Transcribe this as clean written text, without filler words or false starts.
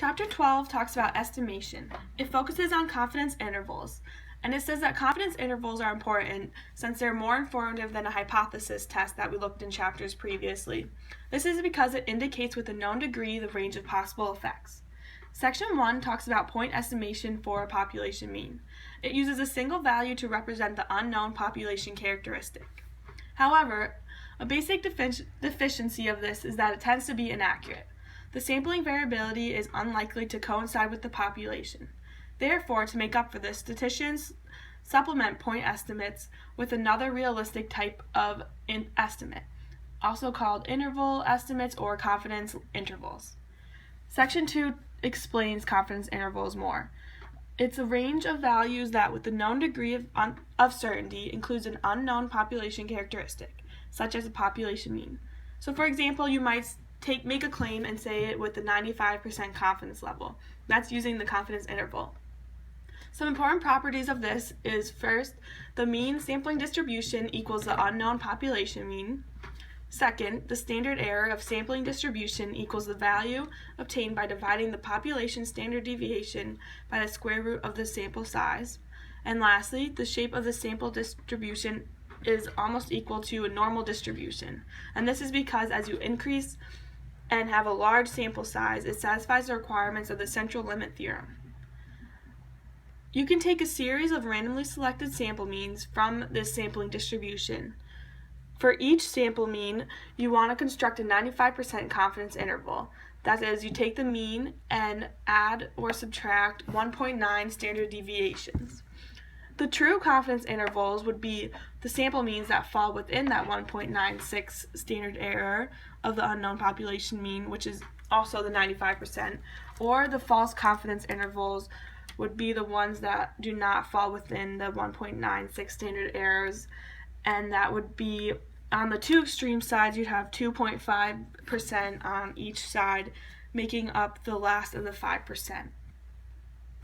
Chapter 12 talks about estimation. It focuses on confidence intervals, and it says that confidence intervals are important since they're more informative than a hypothesis test that we looked in chapters previously. This is because it indicates with a known degree the range of possible effects. Section 1 talks about point estimation for a population mean. It uses a single value to represent the unknown population characteristic. However, a basic deficiency of this is that it tends to be inaccurate. The sampling variability is unlikely to coincide with the population. Therefore, to make up for this, statisticians supplement point estimates with another realistic type of estimate, also called interval estimates or confidence intervals. Section 2 explains confidence intervals more. It's a range of values that, with a known degree of certainty, includes an unknown population characteristic, such as a population mean. So, for example, you might make a claim and say it with a 95% confidence level. That's using the confidence interval. Some important properties of this is, first, the mean sampling distribution equals the unknown population mean. Second, the standard error of sampling distribution equals the value obtained by dividing the population standard deviation by the square root of the sample size. And lastly, the shape of the sample distribution is almost equal to a normal distribution. And this is because as you increase and have a large sample size, it satisfies the requirements of the central limit theorem. You can take a series of randomly selected sample means from this sampling distribution. For each sample mean, you want to construct a 95% confidence interval. That is, you take the mean and add or subtract 1.9 standard deviations. The true confidence intervals would be the sample means that fall within that 1.96 standard error of the unknown population mean, which is also the 95%, or the false confidence intervals would be the ones that do not fall within the 1.96 standard errors, and that would be on the two extreme sides. You'd have 2.5% on each side, making up the last of the 5%.